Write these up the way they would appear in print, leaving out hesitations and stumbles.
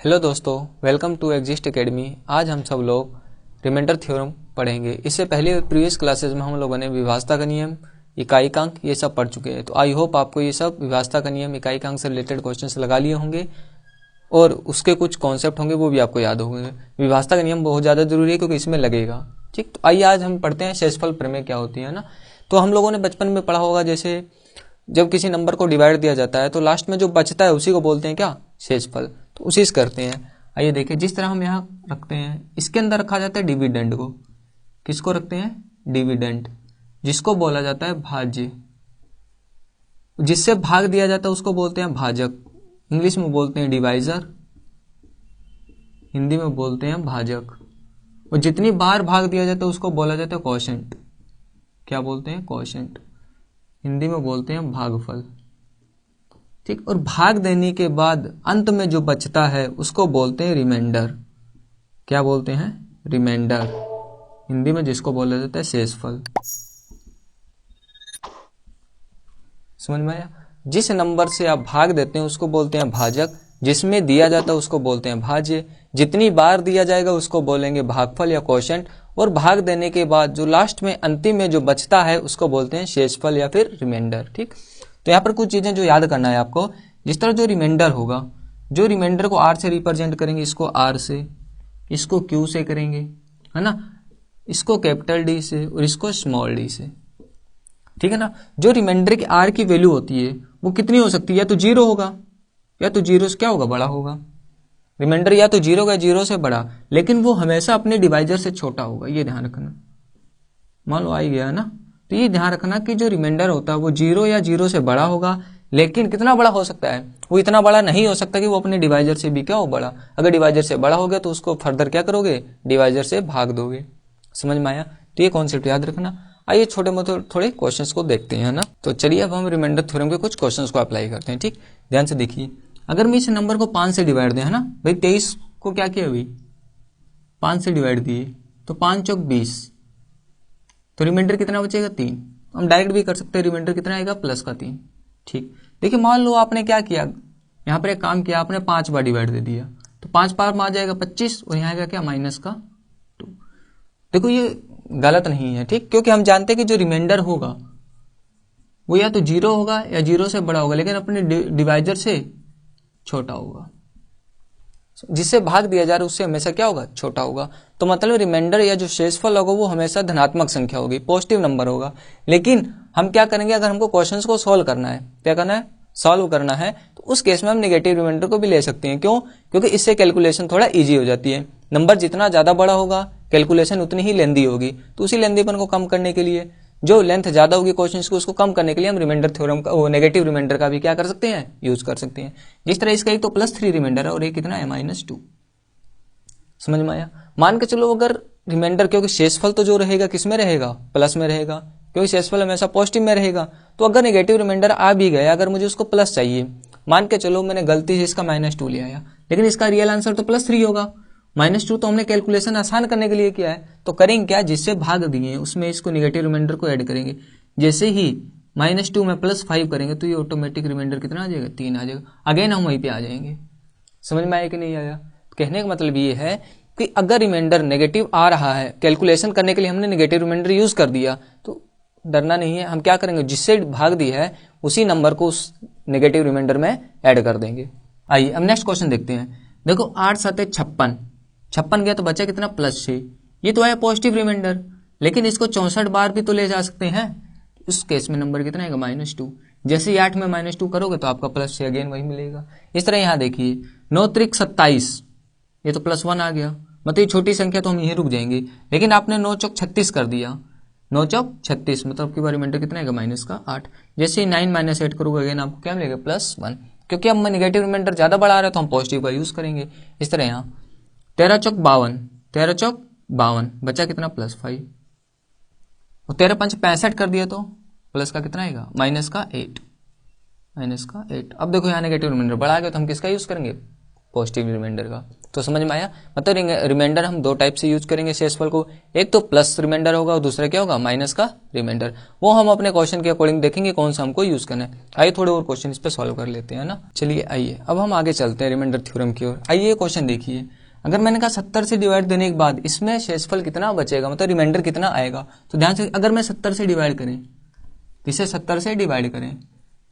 Hello दोस्तों, welcome to exist academy. आज हम सब लोग रिमाइंडर थ्योरम पढ़ेंगे। इससे पहले प्रीवियस क्लासेस में हम लोगों ने विभाजता का नियम, इकाईकांक ये सब पढ़ चुके हैं। तो आई होप आपको ये सब विभाजता का नियम, इकाईकांक से रिलेटेड क्वेश्चंस लगा लिए होंगे और उसके कुछ कॉन्सेप्ट होंगे वो भी आपको याद होंगे। विभाजता का नियम बहुत ज़्यादा जरूरी है क्योंकि इसमें लगेगा। ठीक, तो आइए आज हम पढ़ते हैं शेषफल प्रमेय क्या होती है ना। तो हम लोगों ने बचपन में पढ़ा होगा, जैसे जब किसी नंबर को डिवाइड दिया जाता है तो लास्ट में जो बचता है उसी को बोलते हैं क्या, शेषफल। तो उसी से करते हैं। आइए देखिए, जिस तरह हम यहाँ रखते हैं, इसके अंदर रखा जाता है डिविडेंड को। किसको रखते हैं? डिविडेंड, जिसको बोला जाता है भाज्य। जिससे भाग दिया जाता है उसको बोलते हैं भाजक। इंग्लिश में बोलते हैं डिवाइजर, हिंदी में बोलते हैं भाजक। और जितनी बार भाग दिया जाता है उसको बोला जाता है क्वोशेंट। क्या बोलते हैं? क्वोशेंट। हिंदी में बोलते हैं भागफल। ठीक, और भाग देने के बाद अंत में जो बचता है उसको बोलते हैं रिमाइंडर। क्या बोलते हैं? रिमाइंडर। हिंदी में जिसको बोला जाता है शेषफल। समझ में आया? जिस नंबर से आप भाग देते हैं उसको बोलते हैं भाजक, जिसमें दिया जाता है उसको बोलते हैं भाज्य, जितनी बार दिया जाएगा उसको बोलेंगे भागफल या क्वोशेंट, और भाग देने के बाद जो लास्ट में अंतिम में जो बचता है उसको बोलते हैं शेषफल या फिर रिमाइंडर। ठीक, तो यहाँ पर कुछ चीजें जो याद करना है आपको। जिस तरह जो रिमाइंडर होगा, जो रिमाइंडर को आर से रिप्रेजेंट करेंगे, इसको आर से, इसको क्यू से करेंगे, है ना, इसको कैपिटल डी से और इसको स्मॉल डी से। ठीक है ना। जो रिमाइंडर की आर की वैल्यू होती है वो कितनी हो सकती है? या तो जीरो होगा, या तो जीरो से क्या होगा, बड़ा होगा। रिमाइंडर या तो जीरो का जीरो से बड़ा, लेकिन वो हमेशा अपने डिवाइजर से छोटा होगा। ये ध्यान रखना। मान लो आ ही गया है ना, तो ये ध्यान रखना कि जो रिमाइंडर होता है वो जीरो या जीरो से बड़ा होगा, लेकिन कितना बड़ा हो सकता है? वो इतना बड़ा नहीं हो सकता कि वो अपने डिवाइजर से भी क्या हो, बड़ा। अगर डिवाइजर से बड़ा हो गया तो उसको फर्दर क्या करोगे, डिवाइजर से भाग दोगे। समझ में आया? तो ये कॉन्सेप्ट याद रखना। आइए छोटे मोटे थोड़े क्वेश्चंस को देखते हैं ना। तो चलिए अब हम रिमाइंडर थ्योरम के कुछ क्वेश्चंस को अप्लाई करते हैं। ठीक, ध्यान से देखिए। अगर मैं इस नंबर को 5 से डिवाइड दें, है ना भाई, 23 को क्या किया अभी, 5 से डिवाइड दिए, तो 5 चौक 20, तो रिमाइंडर कितना बचेगा? 3। हम डायरेक्ट भी कर सकते हैं, रिमाइंडर कितना आएगा? प्लस का 3। ठीक, देखिए मान लो आपने क्या किया, यहाँ पर एक काम किया, आपने 5 बार डिवाइड दे दिया, तो 5 बार में आ जाएगा 25, और यहाँ आएगा क्या, माइनस का 2। देखो ये गलत नहीं है, ठीक, क्योंकि हम जानते हैं कि जो रिमाइंडर होगा वो या तो जीरो होगा या जीरो से बड़ा होगा, लेकिन अपने डिवाइजर से छोटा होगा। जिससे भाग दिया जा रहा है उससे हमेशा क्या होगा, छोटा होगा। तो मतलब रिमाइंडर या जो शेषफल होगा वो हमेशा धनात्मक संख्या होगी, पॉजिटिव नंबर होगा। लेकिन हम क्या करेंगे, अगर हमको क्वेश्चंस को सॉल्व करना है, क्या करना है, सॉल्व करना है, तो उस केस में हम नेगेटिव रिमाइंडर को भी ले सकते हैं। क्यों? क्योंकि इससे कैलकुलेशन थोड़ा इजी हो जाती है। नंबर जितना ज्यादा बड़ा होगा कैलकुलेशन उतनी ही लेंदी होगी, तो उसी लेंदीपन को कम करने के लिए, जो लेंथ ज्यादा होगी क्वेश्चंस को, उसको कम करने के लिए हम रिमाइंडर थ्योरम का, वो नेगेटिव रिमाइंडर का भी क्या कर सकते हैं, यूज कर सकते हैं। जिस तरह इसका एक तो +3 रिमाइंडर है और एक कितना है, -2। समझ में आया? मान के चलो अगर रिमाइंडर, क्योंकि शेषफल तो जो रहेगा किस में रहेगा, प्लस में रहेगा, क्योंकि शेषफल हमेशा पॉजिटिव में रहेगा। तो अगर नेगेटिव रिमाइंडर आ भी गया, अगर मुझे उसको प्लस चाहिए, मान के चलो मैंने गलती से इसका -2 ले आया, लेकिन इसका रियल आंसर तो +3 होगा। -2 तो हमने कैलकुलेशन आसान करने के लिए किया है, तो करेंगे क्या, जिससे भाग दिए उसमें इसको नेगेटिव रिमाइंडर को ऐड करेंगे। जैसे ही -2 में +5 करेंगे तो ये ऑटोमेटिक रिमाइंडर कितना आ जाएगा, 3 आ जाएगा। अगेन हम वहीं पे आ जाएंगे। समझ में आया कि नहीं आया? कहने का मतलब ये है कि अगर रिमाइंडर नेगेटिव आ रहा है, कैलकुलेशन करने के लिए हमने नेगेटिव रिमाइंडर यूज कर दिया, तो डरना नहीं है। हम क्या करेंगे, जिससे भाग दिया है उसी नंबर को उस नेगेटिव रिमाइंडर में ऐड कर देंगे। आइए अब नेक्स्ट क्वेश्चन देखते हैं। देखो 8 7 56, 56 गया तो बचा कितना, +6। ये तो है पॉजिटिव रिमाइंडर, लेकिन इसको 64 बार भी तो ले जा सकते हैं। उस केस में नंबर कितना आएगा, -2। जैसे ही 8 में -2 करोगे तो आपका +6 अगेन वही मिलेगा। इस तरह यहाँ देखिए 9 त्रिक 27, ये तो +1 आ गया, मतलब ये छोटी संख्या तो हम यहीं रुक जाएंगे। लेकिन आपने 9 चौक 36 कर दिया, 9 चौक 36, मतलब की बार रिमाइंडर कितना आएगा, -8। जैसे ही 9 - 8 करोगे अगेन आपको क्या मिलेगा, +1। क्योंकि अब नेगेटिव रिमाइंडर ज्यादा बड़ा आ रहा है तो हम पॉजिटिव का यूज करेंगे। इस तरह यहाँ 13 चौक 52, 13 चौक 52, बचा कितना, +5। और 13 5 65 कर दिया तो प्लस का कितना आएगा, -8, -8। अब देखो यहाँ नेगेटिव रिमाइंडर बड़ा आ गया तो हम किसका यूज करेंगे, पॉजिटिव रिमाइंडर का। तो समझ में आया। मतलब रिमाइंडर हम दो टाइप से यूज करेंगे शेषफल को, एक तो प्लस रिमाइंडर होगा और दूसरा क्या होगा, माइनस का रिमाइंडर। वो हम अपने क्वेश्चन के अकॉर्डिंग देखेंगे कौन सा हमको यूज करना है। आइए थोड़े और क्वेश्चन इस पे सॉल्व कर लेते हैं ना। चलिए आइए अब हम आगे चलते हैं रिमाइंडर थ्योरम की ओर। आइए ये क्वेश्चन देखिए, अगर मैंने कहा 70 से डिवाइड देने के बाद इसमें शेषफल कितना बचेगा, मतलब रिमाइंडर कितना आएगा। तो ध्यान से, अगर मैं 70 से डिवाइड करें, इसे 70 से डिवाइड करें,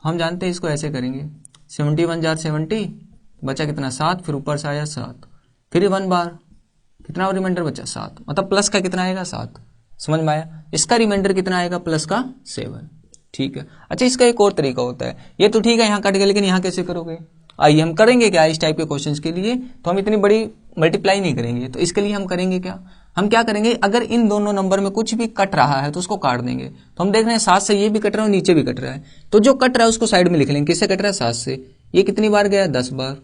हम जानते हैं इसको ऐसे करेंगे, 71 जार 70, बचा कितना 7, फिर ऊपर से आया 7, फिर 1 बार कितना रिमाइंडर बचा 7, मतलब प्लस का कितना आएगा 7। समझ में आया। इसका रिमाइंडर कितना आएगा, प्लस का 7। ठीक है। अच्छा इसका एक और तरीका होता है, ये तो ठीक है यहाँ कट गया, लेकिन यहाँ कैसे करोगे। आइए हम करेंगे क्या इस टाइप के क्वेश्चंस के लिए, तो हम इतनी बड़ी मल्टीप्लाई नहीं करेंगे। तो इसके लिए हम करेंगे क्या, हम क्या करेंगे, अगर इन दोनों नंबर में कुछ भी कट रहा है तो उसको काट देंगे। तो हम देख रहे हैं 7 से ये भी कट रहा है और नीचे भी कट रहा है, तो जो कट रहा है उसको साइड में लिख लेंगे। किससे कट रहा है, 7 से। ये कितनी बार गया, 10 बार।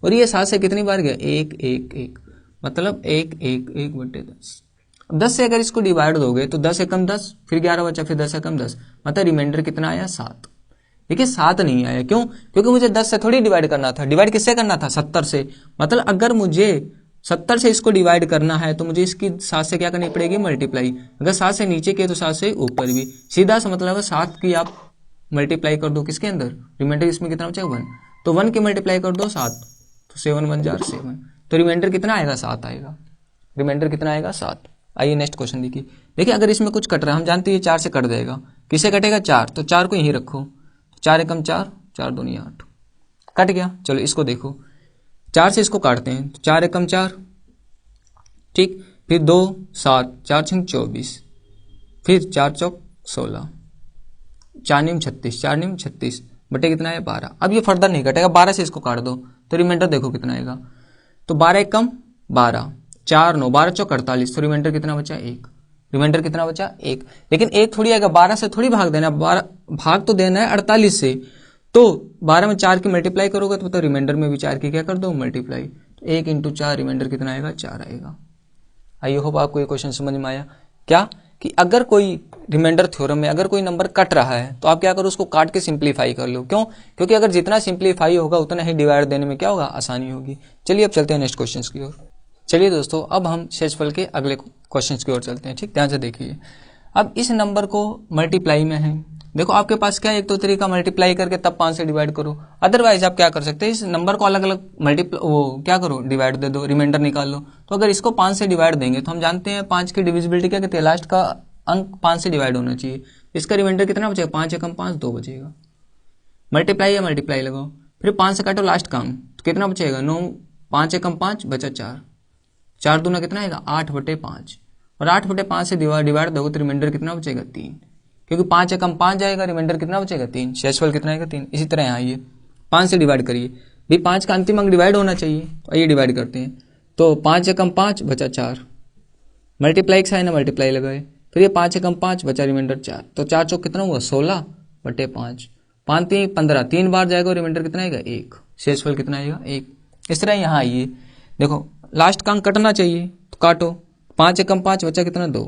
और ये 7 से कितनी बार गया, 1 1 1, मतलब 1 1 1 बटे 10। 10 से अगर इसको डिवाइड दोगे तो 10 एकम 10, फिर 11 बचा, फिर 10 एकम 10, मतलब रिमाइंडर कितना आया 7। देखिए 7 नहीं आया, क्यों, क्योंकि मुझे 10 से थोड़ी डिवाइड करना था। डिवाइड किससे करना था, 70 से। मतलब अगर मुझे 70 से इसको डिवाइड करना है तो मुझे इसकी 7 से क्या करनी पड़ेगी, मल्टीप्लाई। अगर 7 से नीचे किए तो 7 से ऊपर भी, सीधा सा मतलब है 7 की आप मल्टीप्लाई कर दो किसके अंदर, रिमाइंडर इसमें कितना बचेगा 1, तो 1 की मल्टीप्लाई कर दो 7, तो 7 1 जार 7, तो रिमाइंडर कितना आएगा 7 आएगा। रिमाइंडर कितना आएगा 7। आइए नेक्स्ट क्वेश्चन देखिए। देखिए अगर इसमें कुछ कट रहा है, हम जानते हैं 4 से कट जाएगा, किससे कटेगा 4, तो 4 को यहीं रखो, 4 एकम 4, 4 दूनी 8, कट गया। चलो इसको देखो, 4 से इसको काटते हैं, तो 4 एकम 4, ठीक, फिर 2 7, 4 6 24, फिर 4 चौक 16, 4 नीम 36, 4 नीम 36 बटे कितना है 12। अब ये फर्दर नहीं कटेगा, 12 से इसको काट दो तो रिमाइंडर देखो कितना आएगा, तो 12 एकम 12, 4 9, 12 चौक 48, तो रिमाइंडर कितना बचा 1। रिमाइंडर कितना बचा 1, लेकिन 1 थोड़ी आएगा, 12 से थोड़ी भाग देना, 12 भाग तो देना है 48 से, तो 12 में 4 की मल्टीप्लाई करोगे तो रिमाइंडर में भी 4 की क्या कर दो, मल्टीप्लाई। तो 1 इंटू 4 रिमाइंडर कितना आएगा 4 आएगा। आई होप आपको ये क्वेश्चन समझ में आया क्या, कि अगर कोई रिमाइंडर थ्योरम में अगर कोई नंबर कट रहा है तो आप क्या करो, उसको काट के सिंप्लीफाई कर लो। क्यों, क्योंकि अगर जितना सिंप्लीफाई होगा उतना ही डिवाइड देने में क्या होगा, आसानी होगी। चलिए अब चलते हैं नेक्स्ट क्वेश्चन की ओर। चलिए दोस्तों अब हम शेषफल के अगले क्वेश्चन की ओर चलते हैं। ठीक, ध्यान से देखिए। अब इस नंबर को मल्टीप्लाई में है, देखो आपके पास क्या है, एक तो तरीका मल्टीप्लाई करके तब 5 से डिवाइड करो, अदरवाइज आप क्या कर सकते हैं, इस नंबर को अलग अलग क्या करो, डिवाइड दे दो, रिमाइंडर निकाल लो। तो अगर इसको 5 से डिवाइड देंगे तो हम जानते हैं 5 की डिविजिबिलिटी क्या कहते हैं, लास्ट का अंक 5 से डिवाइड होना चाहिए। इसका रिमाइंडर कितना बचेगा, 5 एकम 5 2 बचेगा। मल्टीप्लाई या मल्टीप्लाई लगाओ, फिर 5 से काटो लास्ट का अंक, तो कितना बचेगा 9, 5 एकम 5 बचा 4, 4 दूना कितना आएगा 8 बटे 5, और 8 बटे 5 से डिवाइड दोगे तो रिमाइंडर कितना बचेगा 3, क्योंकि 5 एकम 5 जाएगा, रिमाइंडर कितना बचेगा 3, शेषफल कितना आएगा 3। इसी तरह यहाँ ये 5 से डिवाइड करिए, भी 5 का अंतिम अंक डिवाइड होना चाहिए, तो ये डिवाइड करते हैं, तो 5 एकम 5 बचा 4, मल्टीप्लाई का है ना, मल्टीप्लाई लगाए, फिर ये 5 एकम 5 बचा रिमाइंडर 4, तो 4 चौक कितना हुआ 16 बटे 5, 5 3 15, 3 बार जाएगा और रिमाइंडर कितना आएगा 1, शेषफल कितना आएगा 1। इस तरह यहाँ आइए, देखो लास्ट का अंक कटना चाहिए तो काटो, 5 एकम 5 बचा कितना 2,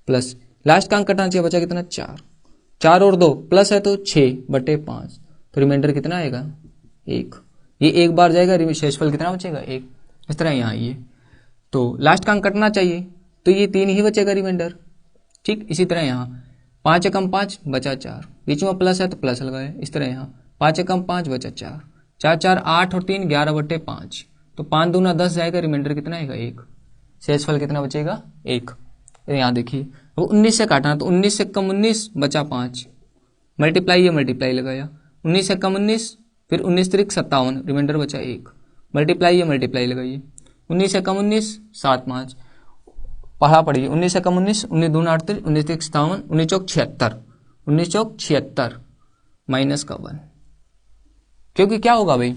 प्लस लास्ट का अंक कटना चाहिए, बचा कितना 4, 4 और 2 प्लस है तो 6 बटे 5, तो रिमाइंडर कितना आएगा 1। ये एक बार जाएगा, शेषफल कितना बचेगा 1। इस तरह यहाँ आइए, तो लास्ट का अंक कटना चाहिए तो ये 3 ही बचेगा रिमाइंडर। ठीक, इसी तरह यहाँ 5 एकम 5 बचा 4, बीच में प्लस है तो प्लस लगाए। इस तरह यहाँ 5 एकम 5 बचा 4, 4 4 8 और 3 11 बटे 5, तो 5 दूना 10 जाएगा, रिमाइंडर कितना आएगा 1, शेषफल कितना बचेगा 1। यहाँ देखिए वो 19 से काटना, तो 19 से कम 19 बचा 5, मल्टीप्लाई या मल्टीप्लाई लगाया, 19 से कम 19, फिर 19 त्रिक 57, रिमाइंडर बचा 1, मल्टीप्लाई या मल्टीप्लाई लगाइए, 19 से कम 19 7 5, पढ़ा पड़िए, 19 से कम 19, 19 दूना 38, 19 त्रिक 57, 19 चौक 76, 19 चौक 76 माइनस का 1, क्योंकि क्या होगा भाई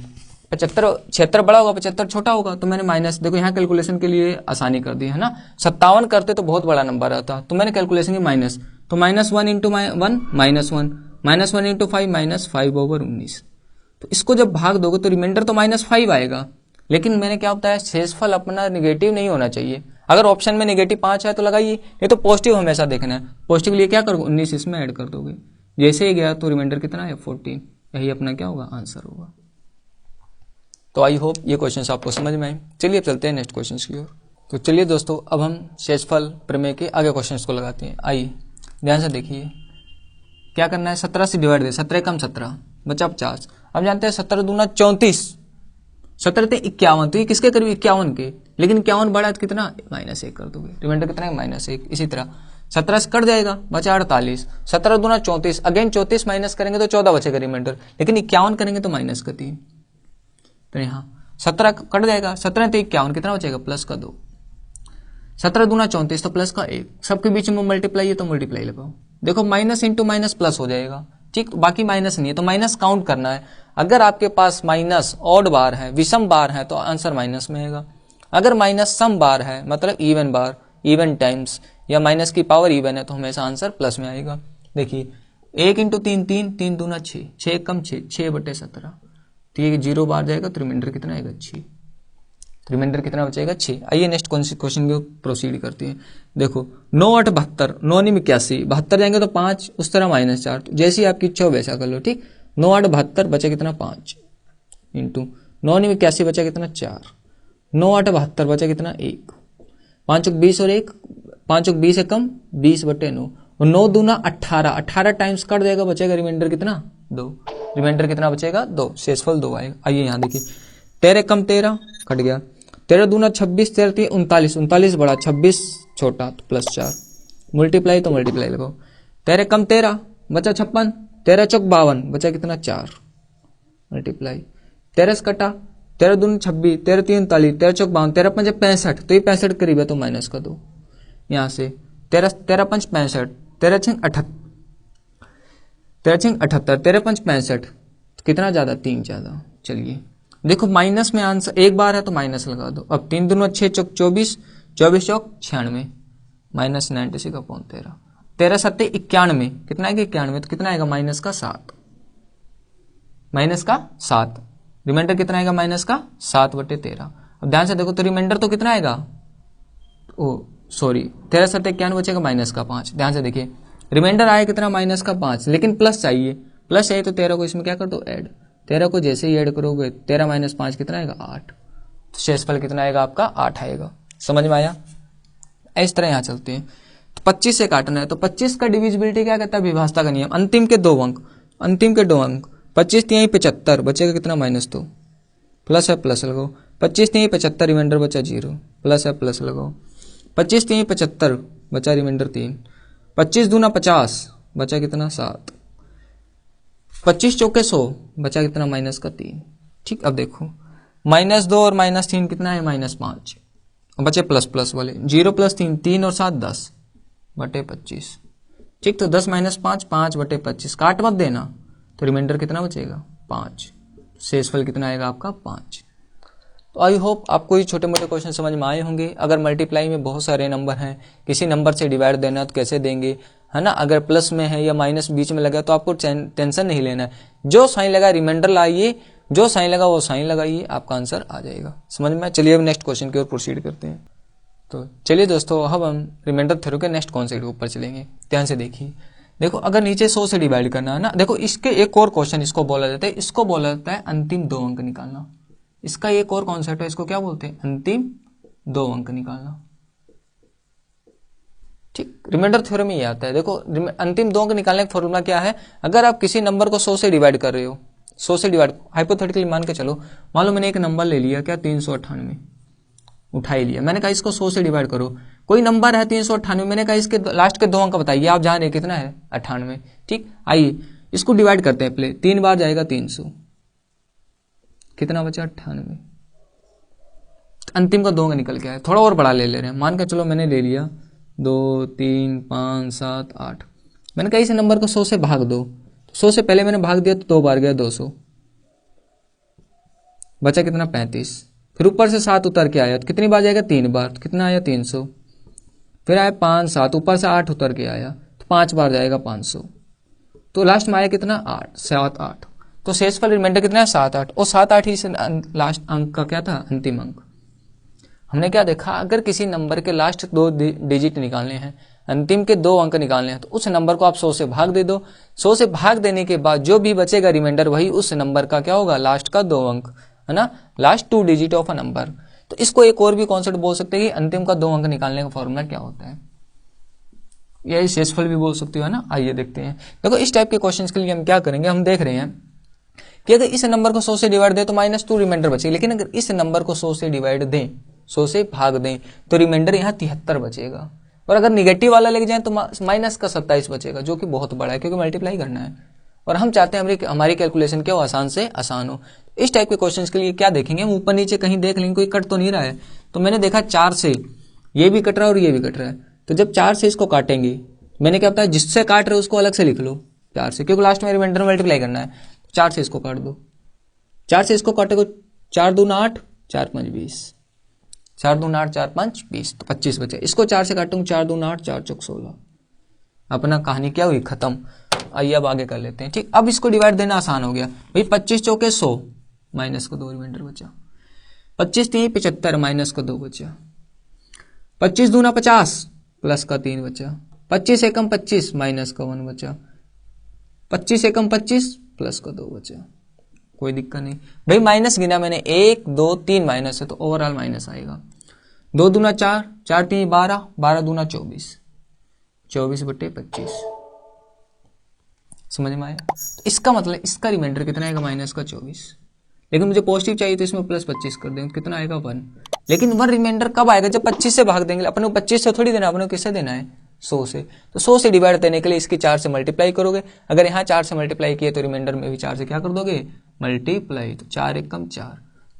76 बड़ा होगा 75 छोटा होगा, तो मैंने माइनस, देखो यहाँ कैलकुलेशन के लिए आसानी कर दी है ना, 57 करते तो बहुत बड़ा नंबर आता, तो मैंने कैलकुलेशन की माइनस, तो -1 इंटू 1 -1, -1 इंटू 5 -5/19, तो इसको जब भाग दोगे तो रिमाइंडर तो -5 आएगा, लेकिन मैंने क्या बताया, शेषफल अपना निगेटिव नहीं होना चाहिए। अगर ऑप्शन में नेगेटिव 5 है तो लगाइए, नहीं तो पॉजिटिव हमेशा देखना है। पॉजिटिव के लिए क्या करोगे 19 इसमें ऐड कर दोगे, जैसे ही गया तो रिमाइंडर कितना है 14, यही अपना क्या होगा आंसर होगा। तो आई होप ये क्वेश्चन आपको समझ में आए। चलिए अब चलते हैं नेक्स्ट क्वेश्चन की ओर। तो चलिए दोस्तों, अब हम शेषफल प्रमेय के आगे क्वेश्चन को लगाते हैं। आइए ध्यान से देखिए क्या करना है। 17 से डिवाइड दे, 17 कम 17 बचा 50। अब जानते हैं 17 दूना 34, 17 थे 51, तो ये किसके करीब 51 के, लेकिन 51 बड़ा तो कितना -1 कर दोगे, रिमाइंडर कितना है -1। इसी तरह 17 से कट जाएगा, बचा 48, 17 दूना 34, अगेन 34 माइनस करेंगे तो 14 बचेगा रिमाइंडर, लेकिन 51 करेंगे तो माइनस का 3। तो यहाँ 17 कट जाएगा, 17 तो 51 कितना बचेगा प्लस का 2, 17 दूना 34 तो प्लस का 1, सबके बीच में मल्टीप्लाई है तो मल्टीप्लाई लगाओ। देखो माइनस इंटू माइनस प्लस हो जाएगा, ठीक, बाकी माइनस नहीं है तो माइनस काउंट करना है। अगर आपके पास माइनस ऑड बार है, विषम बार है, तो आंसर माइनस में आएगा। अगर माइनस सम बार है, मतलब इवन बार, इवन टाइम्स, या माइनस की पावर इवन है, तो हमेशा आंसर प्लस में आएगा। देखिए 1 इंटू 3 3, 3 दूना 6, 6 कम 6, 6/17, तो ये 0 बार जाएगा तो रिमाइंडर कितना आएगा 6, रिमाइंडर कितना बचेगा 6। आइए नेक्स्ट क्वेश्चन को प्रोसीड करते हैं। देखो 9 8 72, 9 9 81, 72 जाएंगे तो 5, उस तरह -4, तो जैसी आपकी इच्छा हो वैसा कर लो, ठीक। 9 8 72 बचा कितना 5, इंटू 9 9 81 बचा कितना 4, 9 8 72 बचा कितना 1, 5 20 और 1, 5 20 है कम 20/9, और 9 दूना 18, 18 टाइम्स कट जाएगा, बचेगा रिमाइंडर कितना 2, रिमाइंडर कितना बचेगा 2, शेषफल 2 आएगा। आइए यहाँ देखिए 13 कम 13 कट गया, 13 दूना 26, 13 3 39, 39 बड़ा 26 छोटा, तो +4, मल्टीप्लाई तो मल्टीप्लाई लगाओ। 13 कम 13 बचा 56, 13 चौक 52 बचा कितना 4, मल्टीप्लाई, 13 से कटा, 13 दूना 26, 13 3 39, 13 चौक 52, 13 5 65, तो ये 65 करीब है तो माइनस का 2, यहाँ से 13 13 5 65, 13 6 78, 13 6 78, 13 5 65, कितना ज्यादा 3 ज्यादा। चलिए देखो माइनस में आंसर एक बार है तो माइनस लगा दो। अब 3 दूना 6 चौक 24, 24 चौक 96, -96/13, 13 7 91, कितना आएगा 91, तो कितना आएगा माइनस का 7, माइनस का 7, रिमाइंडर कितना आएगा माइनस का 7/13। अब ध्यान से देखो तो रिमाइंडर तो कितना आएगा, ओ सॉरी 13 7 91 बचेगा माइनस का 5। ध्यान से देखिए रिमाइंडर आया कितना माइनस का 5, लेकिन प्लस चाहिए, प्लस चाहिए तो 13 को इसमें क्या कर दो ऐड, 13 को जैसे ही ऐड करोगे 13 - 5 कितना आएगा 8, तो शेषफल कितना आएगा आपका 8 आएगा। समझ में आया। इस तरह यहाँ चलते हैं। तो 25 से काटना है तो 25 का डिविजिबिलिटी क्या कहता है, विभाजता का नियम, अंतिम के 2 अंक, अंतिम के 2 अंक, 25 3 75 बचेगा कितना -2, प्लस है प्लस लगाओ, 25 3 75 रिमाइंडर बचा 0, प्लस है प्लस लगाओ, 25 3 75 बचा रिमाइंडर 3, 25 दूना 50 बचा कितना 7, 25 चौके 100 बचा कितना माइनस का 3, ठीक। अब देखो -2 और -3 कितना है -5, बचे प्लस प्लस वाले 0 + 3, 3 और 7 10/25, ठीक। तो 10 - 5 5/25, काट मत देना, तो रिमाइंडर कितना बचेगा 5, शेषफल कितना आएगा आपका 5। तो आई होप आपको ये छोटे मोटे क्वेश्चन समझ में आए होंगे। अगर मल्टीप्लाई में बहुत सारे नंबर हैं, किसी नंबर से डिवाइड देना तो कैसे देंगे, है ना, अगर प्लस में है या माइनस बीच में लगा तो आपको टेंशन नहीं लेना है, जो साइन लगा रिमाइंडर लाइए, जो साइन लगा वो साइन लगाइए, आपका आंसर आ जाएगा। समझ में। चलिए अब नेक्स्ट क्वेश्चन की ओर प्रोसीड करते हैं। तो चलिए दोस्तों अब हम रिमाइंडर थ्योरम के नेक्स्ट कॉन्सेप्ट के ऊपर चलेंगे। ध्यान से देखिए, देखो अगर नीचे 100 से डिवाइड करना है ना, देखो इसके एक और क्वेश्चन इसको बोला जाता है, इसको बोला जाता है अंतिम 2 अंक निकालना। इसका एक और कॉन्सेप्ट है, इसको क्या बोलते हैं, अंतिम 2 अंक निकालना, ठीक। रिमाइंडर थ्योरम में ये आता है। देखो अंतिम 2 अंक निकालने का फॉर्मूला क्या है, अगर आप किसी नंबर को 100 से डिवाइड कर रहे हो, 100 से डिवाइड हाइपोथेटिकली मान के चलो, मान लो मैंने एक नंबर ले लिया, क्या 398 उठा ही लिया, मैंने कहा इसको 100 से डिवाइड करो, कोई नंबर है 398, मैंने कहा इसके लास्ट के 2 अंक बताइए, आप जान रहे कितना है 98, ठीक। आइए इसको डिवाइड करते हैं पहले, 3 बार जाएगा 300, कितना बचा 98, अंतिम का 2 अंक निकल के आया। थोड़ा और बड़ा ले रहे हैं, मान के चलो मैंने ले लिया 2 3 5 7 8, मैंने कहा इस नंबर को 100 से भाग दो, 100 से पहले मैंने भाग दिया तो 2 बार गया 200, बचा कितना 35, फिर ऊपर से 7 उतर के आया तो कितनी बार जाएगा 3 बार, तो कितना आया 300, फिर आया 5 7, ऊपर से 8 उतर के आया तो 5 बार जाएगा 500, तो लास्ट में आया कितना 8 7 8, तो शेषफल रिमाइंडर कितना है 7 8, और 7 8 ही से लास्ट अंक का क्या था अंतिम अंक। हमने क्या देखा, अगर किसी नंबर के लास्ट 2 डिजिट निकालने हैं, अंतिम के 2 अंक निकालने हैं, तो उस नंबर को आप 100 से भाग दे दो, 100 से भाग देने के बाद जो भी बचेगा रिमाइंडर वही उस नंबर का क्या होगा लास्ट का 2 अंक। है ना, last 2 digit of a number. तो इसको एक और भी कॉन्सेप्ट बोल सकते हैं कि अंतिम का 2 अंक निकालने का फॉर्मूला क्या होता है, या शेषफल भी बोल सकते हो, है ना। आइए देखते हैं। देखो इस टाइप के क्वेश्चंस के लिए हम क्या करेंगे, हम देख रहे हैं कि अगर इस नंबर को 100 से डिवाइड दें तो -2 रिमाइंडर बचेगा, लेकिन अगर इस नंबर को 100 से डिवाइड दें, 100 से भाग दें, तो रिमाइंडर यहाँ 73 बचेगा। और अगर निगेटिव वाला लेके जाए तो माइनस का 27 बचेगा, जो कि बहुत बड़ा है क्योंकि मल्टीप्लाई करना है और हम चाहते हैं हमारी कैलकुलेशन क्या हो, आसान से आसान हो। इस टाइप के क्वेश्चंस के लिए क्या देखेंगे हम, ऊपर नीचे कहीं देख लेंगे कोई कट तो नहीं रहा है। तो मैंने देखा 4 से ये भी कट रहा है और ये भी कट रहा है, तो जब 4 से इसको काटेंगे, मैंने क्या बताया, जिससे काट रहे हो उसको अलग से लिख लो 4 से, क्योंकि लास्ट में रिमाइंडर मल्टीप्लाई करना है। 4 से इसको काट दो, 4 से इसको काटेगा 4 दूना 8, 4 5 20, 4 दूना 8, 4 5 20, तो 25 बचे। इसको 4 से काटूंगा, 4 दूना 8, 4 चौक 16। अपना कहानी क्या हुई, खत्म। आइए अब आगे कर लेते हैं। ठीक, अब इसको डिवाइड देना आसान हो गया भाई। 25 चौके 100, माइनस का 2 रिमाइंडर बचा। 25 3 75, माइनस का 2 बचा। 25 दूना 50, प्लस का 3 बचा। 25 एकम 25, माइनस का 1 बचा। 25 एकम 25, प्लस का 2 बचा। कोई दिक्कत नहीं भाई, माइनस गिना मैंने 1 2 3 माइनस है तो ओवरऑल माइनस आएगा। 2 दूना 4, 4 3 12, 12 दूना 24, 24 बटे 25। समझ में आया। तो इसका मतलब इसका रिमाइंडर कितना आएगा, माइनस का 24। लेकिन मुझे पॉजिटिव चाहिए तो इसमें प्लस 25 कर देंगे, कितना आएगा 1। लेकिन 1 रिमाइंडर कब आएगा, जब 25 से भाग देंगे। अपने को 25 से थोड़ी देना, अपने को किससे देना है, 100 से। तो 100 से डिवाइड देने के लिए इसकी 4 से मल्टीप्लाई करोगे। अगर यहाँ 4 से मल्टीप्लाई किए तो रिमाइंडर में भी 4 से क्या कर दोगे, मल्टीप्लाई। तो 4 एकम 4,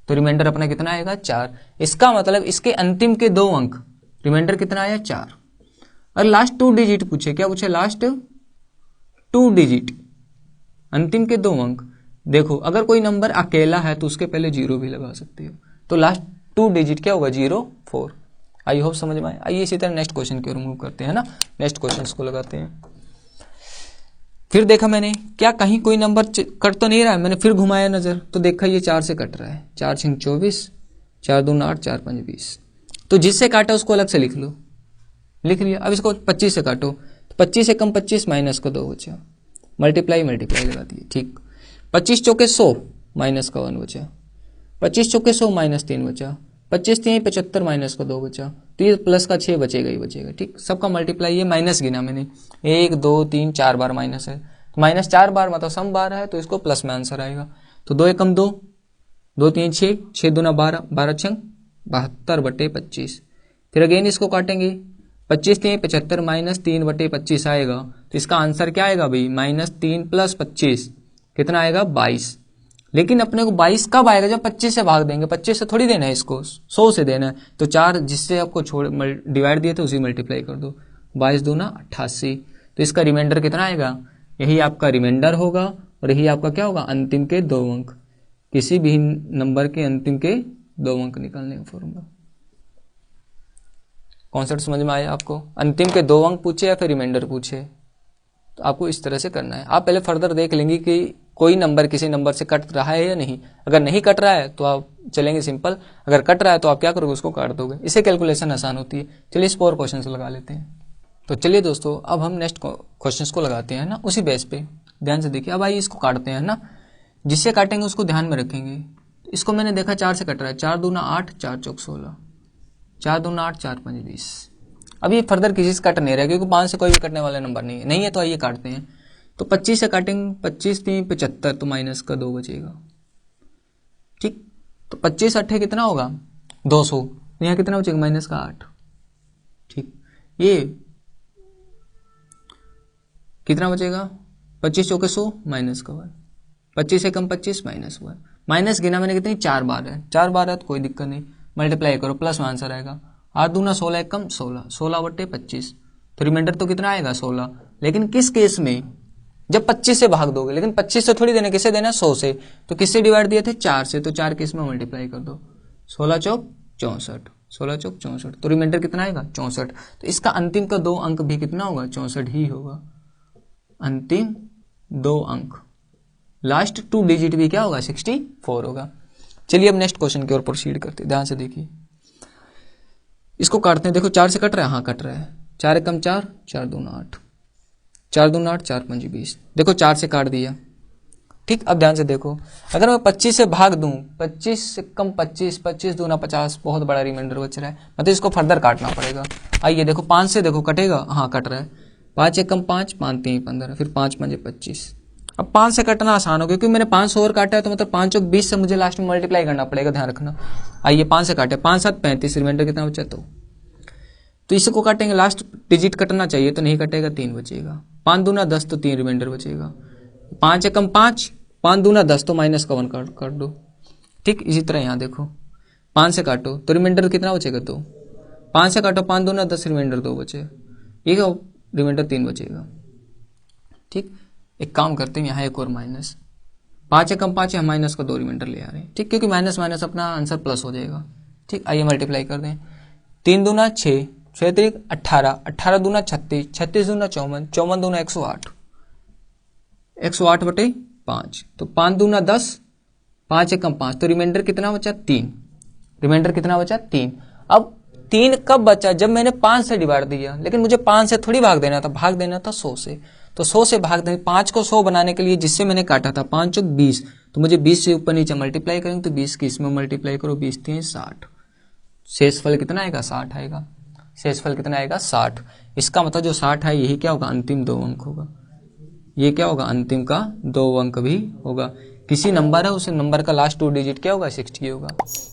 तो रिमाइंडर अपना कितना आएगा, 4। इसका मतलब इसके अंतिम के 2 अंक, रिमाइंडर कितना आया, 4। और लास्ट 2 डिजिट पूछे, क्या पूछे, लास्ट 2 डिजिट, अंतिम के 2 अंक। देखो अगर कोई नंबर अकेला है तो उसके पहले 0 भी लगा सकते हो। तो लास्ट 2 डिजिट क्या होगा, 0 4। आई होप समझ में आए। आइए इसी तरह नेक्स्ट क्वेश्चन की ओर मूव करते हैं ना, नेक्स्ट क्वेश्चन को लगाते हैं। फिर देखा मैंने क्या कहीं कोई नंबर कट तो नहीं रहा है, मैंने फिर घुमाया नजर तो देखा ये 4 से कट रहा है। 4 6 24, 4 2 8, 4 5 20। तो जिससे काटा उसको अलग से लिख लो, लिख लिया। अब इसको 25 से काटो, तो 25 एकम 25, माइनस का 2 बचा। मल्टीप्लाई मल्टीप्लाई लगा दिए, ठीक। 25 चौके 100, माइनस का 1 बचा। 25 चौके 100, माइनस 3 बचा। 25 3 75, माइनस का 2 बचा। तो ये प्लस का 6 बचेगा ही बचेगा, ठीक। सबका मल्टीप्लाई, ये माइनस गिना मैंने 1 2 3 4 बार माइनस है, तो माइनस 4 बार मतलब सम बार है, तो इसको प्लस में आंसर आएगा। तो 2 एकम 2, 2 3 6, 6 दूना 12, 12 6 72 बटे 25। फिर अगेन इसको काटेंगे, 25 3 75, माइनस 3 बटे 25 आएगा। तो इसका आंसर क्या आएगा भाई, -3 + 25 कितना आएगा, 22। लेकिन अपने को 22 कब आएगा, जब 25 से भाग देंगे। 25 से थोड़ी देना है इसको, 100 से देना है। तो 4 जिससे आपको डिवाइड दिए थे उसी मल्टीप्लाई कर दो। 22 दूना 88। तो इसका रिमाइंडर कितना आएगा, यही आपका रिमाइंडर होगा और यही आपका क्या होगा, अंतिम के 2 अंक। किसी भी नंबर के अंतिम के 2 अंक निकालने का फॉर्मूला। कॉन्सेप्ट समझ में आया आपको। अंतिम के 2 अंक पूछे या फिर रिमाइंडर पूछे, तो आपको इस तरह से करना है। आप पहले फर्दर देख लेंगे कि कोई नंबर किसी नंबर से कट रहा है या नहीं। अगर नहीं कट रहा है तो आप चलेंगे सिंपल, अगर कट रहा है तो आप क्या करोगे, उसको काट दोगे। इससे कैलकुलेशन आसान होती है। चलिए इस पर क्वेश्चन लगा लेते हैं। तो चलिए दोस्तों अब हम नेक्स्ट क्वेश्चन को लगाते हैं ना, उसी बेस पे। ध्यान से देखिए। अब आइए इसको काटते हैं ना, जिससे काटेंगे उसको ध्यान में रखेंगे। इसको मैंने देखा 4 से कट रहा है, 4 दूना 8, 4 चौक 16, 4 दूना 8, 4 5 20। अब ये फर्दर किसी से कट नहीं रहा क्योंकि 5 से कोई भी कटने वाला नंबर नहीं है। तो आइए काटते हैं। तो 25 से काटेंगे, 25 3 75, तो माइनस का 2 बचेगा, ठीक। तो 25 8 कितना होगा, 200। तो यहाँ कितना बचेगा, माइनस का 8, ठीक। ये कितना बचेगा, 25 चौके 100, माइनस का 1। 25 से कम 25, माइनस 1। माइनस गिना मैंने कितनी, 4 बार है। 4 बार है तो कोई दिक्कत नहीं, मल्टीप्लाई करो, प्लस में आंसर आएगा। 8 दूना 16 एकम 16, 16 बटे 25। तो रिमाइंडर तो कितना आएगा, 16। लेकिन किस केस में, जब 25 से भाग दोगे। लेकिन 25 से थोड़ी देना, किससे देना, 100 से। तो किससे डिवाइड दिए थे, 4 से। तो 4 केस में मल्टीप्लाई कर दो, 16 चौक 64, 16 चौक 64। तो रिमाइंडर कितना आएगा, 64। तो इसका अंतिम का 2 अंक भी कितना होगा, 64 ही होगा। अंतिम 2 अंक, लास्ट 2 डिजिट भी क्या होगा, 64 होगा। चलिए अब नेक्स्ट क्वेश्चन की ओर प्रोसीड करते हैं। ध्यान से देखिए, इसको काटते हैं। देखो 4 से कट रहा है, हाँ कट रहा है। 4 एकम 4, 4 दूना 8, 4 दूना 8, 4 5 20। देखो 4 से काट दिया, ठीक, अब ध्यान से देखो, अगर मैं 25 से भाग दूं, 25 से कम 25, 25 दूना 50, बहुत बड़ा रिमाइंडर बच रहा है, मतलब इसको फर्दर काटना पड़ेगा। आइए देखो 5 से देखो कटेगा, हाँ कट रहा है, 5 एक कम 5, 5 3 15, फिर 5 5 25। अब 5 से कटना आसान हो गया क्योंकि मैंने 5 और काटा है, तो मतलब 5 और 20 से मुझे लास्ट में मल्टीप्लाई करना पड़ेगा, ध्यान रखना। आइए 5 से काटे, 5 7 35, रिमाइंडर कितना बचा, तो इसको काटेंगे, लास्ट डिजिट कटना चाहिए तो नहीं कटेगा, 3 बचेगा। 5 दूना 10, तो 3 रिमाइंडर बचेगा। 5 एकम 5, 5 दूना 10, तो माइनस का 1 काट दो। ठीक, इसी तरह यहाँ देखो 5 से काटो तो रिमाइंडर कितना बचेगा, 2। 5 से काटो, 5 दूना 10, रिमाइंडर 2 बचे, ये रिमाइंडर 3 बचेगा। ठीक, एक काम करते हैं, यहाँ एक और माइनस, 5 एकम 5 है, माइनस का 2 रिमाइंडर ले आ रहे हैं। ठीक, क्योंकि माइनस माइनस अपना आंसर प्लस हो जाएगा। ठीक, आइए मल्टीप्लाई कर दें, 3 दूना 6, 6 3 18, 18 दूना 36, 36 दूना 54, 54 दूना 108, 108 बटे 5, तो 5 दूना 10, 5 एकम 5, तो रिमाइंडर कितना बचा, 3। रिमाइंडर कितना बचा, 3। अब 3 कब बचा, जब मैंने 5 से डिवाइड दिया, लेकिन मुझे 5 से थोड़ी भाग देना था, भाग देना था 100 से, तो 100 से भाग दें, 5 को 100 बनाने के लिए जिससे मैंने काटा था 5 चौक 20, तो मुझे 20 से ऊपर नीचे मल्टीप्लाई करेंगे, तो 20 की इसमें मल्टीप्लाई करो, 20 3 60, शेषफल कितना आएगा, 60 आएगा। शेषफल कितना आएगा, 60। इसका मतलब जो 60 है यही क्या होगा, अंतिम 2 अंक होगा। ये क्या होगा, अंतिम का 2 अंक भी होगा। किसी नंबर है, उस नंबर का लास्ट 2 डिजिट क्या होगा, 60 होगा।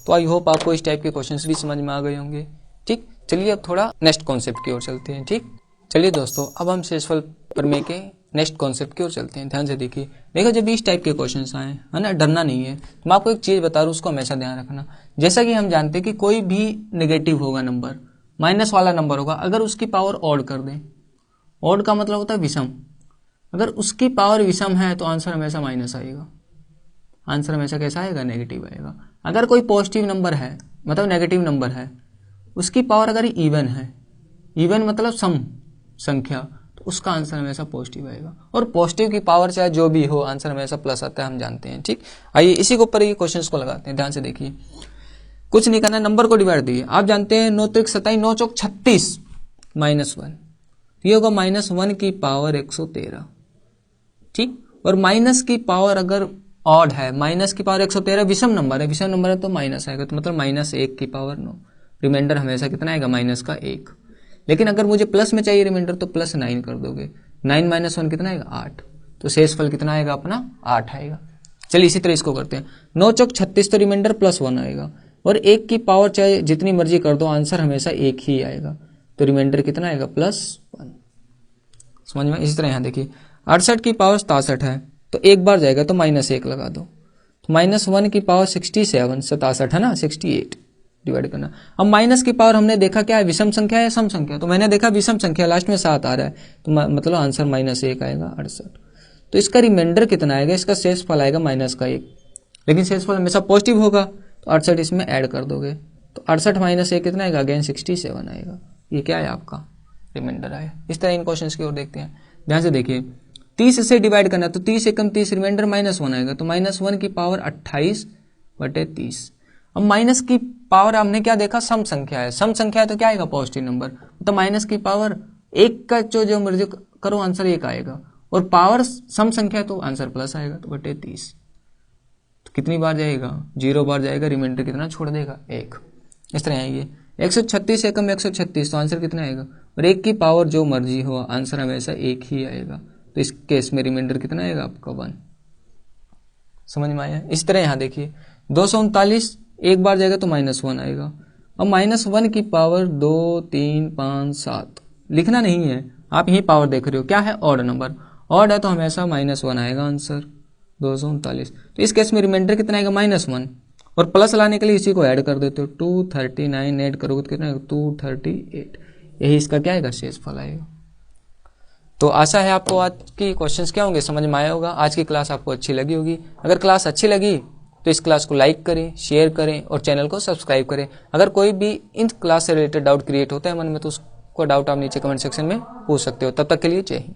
तो आई होप आपको इस टाइप के क्वेश्चंस भी समझ में आ गए होंगे। ठीक, चलिए अब थोड़ा नेक्स्ट कॉन्सेप्ट की ओर चलते हैं। ठीक, चलिए दोस्तों, अब हम शेषफल प्रमेय के नेक्स्ट कॉन्सेप्ट की ओर चलते हैं। ध्यान से देखिए, देखो जब इस टाइप के क्वेश्चंस आए, है ना, डरना नहीं है। तो मैं आपको एक चीज बता रहा हूँ, उसको हमेशा ध्यान रखना। जैसा कि हम जानते हैं कि कोई भी नेगेटिव होगा नंबर, माइनस वाला नंबर होगा, अगर उसकी पावर ऑड कर दें, ऑड का मतलब होता है विषम, अगर उसकी पावर विषम है तो आंसर हमेशा माइनस आएगा। आंसर हमेशा कैसा आएगा, नेगेटिव आएगा। अगर कोई पॉजिटिव नंबर है, मतलब नेगेटिव नंबर है, उसकी पावर अगर इवन है, इवन मतलब सम संख्या, तो उसका आंसर हमेशा पॉजिटिव आएगा। और पॉजिटिव की पावर चाहे जो भी हो, आंसर हमेशा प्लस आता है, हम जानते हैं। ठीक, आइए इसी के ऊपर ये क्वेश्चंस को लगाते हैं। ध्यान से देखिए, कुछ नहीं करना, नंबर को डिवाइड दिए। आप जानते हैं 9 त्रिक 27, 9 चौक 36 -1, ये होगा -1 की पावर 113। ठीक, और माइनस की पावर अगर ऑड है, माइनस की पावर 113 विषम नंबर है, विषम नंबर है तो माइनस आएगा, तो मतलब -1 की पावर 9। रिमाइंडर हमेशा कितना आएगा, माइनस का 1। लेकिन अगर मुझे प्लस में चाहिए रिमाइंडर, तो +9 कर दोगे, 9 - 1 कितना आएगा, 8। तो शेषफल कितना आएगा अपना, 8 आएगा। चलिए इसी तरह इसको करते हैं, 9 चौक 36, तो रिमाइंडर +1 आएगा, और 1 की पावर चाहे जितनी मर्जी कर दो, आंसर हमेशा 1 ही आएगा, तो रिमाइंडर कितना आएगा, +1। समझ में। इसी तरह यहाँ देखिए, 68 की पावर 67 है, तो एक बार जाएगा तो -1 लगा दो, तो -1 की पावर 67, 67 है ना, 68 डिवाइड करना। अब माइनस की पावर हमने देखा क्या है, विषम संख्या है, सम संख्या, तो मैंने देखा विषम संख्या, लास्ट में 7 आ रहा है, तो मतलब आंसर -1 आएगा, 68। तो इसका रिमाइंडर कितना आएगा, इसका शेषफल आएगा -1, लेकिन शेषफल हमेशा पॉजिटिव होगा, तो 68 इसमें ऐड कर दोगे, तो 68 - 1 कितना आएगा, अगेन 67 आएगा। ये क्या है, आपका रिमाइंडर आया। इस तरह इन क्वेश्चंस की ओर देखते हैं। ध्यान से देखिए, 30 से डिवाइड करना, तो 30 एकम 30, रिमाइंडर -1 आएगा, तो -1 की पावर 28/30। अब माइनस की पावर हमने क्या देखा, सम संख्या है, सम संख्या है तो क्या आएगा, पॉजिटिव नंबर, तो माइनस की पावर 1 का जो मर्जी करो आंसर 1 आएगा, और पावर सम संख्या है तो आंसर प्लस आएगा, तो बटे 30। तो कितनी बार जाएगा, 0 बार जाएगा, रिमाइंडर कितना छोड़ देगा, 1। इस तरह आएंगे 136 एकम 136, तो आंसर कितना आएगा, और 1 की पावर जो मर्जी हो, आंसर हमेशा 1 ही आएगा, तो इस केस में रिमाइंडर कितना आएगा आपका, 1। समझ में आया। इस तरह यहाँ देखिए, 239 एक बार जाएगा तो -1 आएगा। अब -1 की पावर 2 3 5 7 लिखना नहीं है, आप यही पावर देख रहे हो, क्या है, ऑड नंबर, ऑड है तो हमेशा -1 आएगा आंसर, 239। तो इस केस में रिमाइंडर कितना आएगा, -1, और प्लस लाने के लिए इसी को ऐड कर देते हो, 239 ऐड करोगे तो कितना आएगा, 238। यही इसका क्या आएगा, शेषफल आएगा। तो आशा है आपको आज की क्वेश्चंस क्या होंगे, समझ में आया होगा। आज की क्लास आपको अच्छी लगी होगी। अगर क्लास अच्छी लगी तो इस क्लास को लाइक करें, शेयर करें और चैनल को सब्सक्राइब करें। अगर कोई भी इन क्लास से रिलेटेड डाउट क्रिएट होता है मन में, तो उसको डाउट आप नीचे कमेंट सेक्शन में पूछ सकते हो। तब तक के लिए जय हिंद।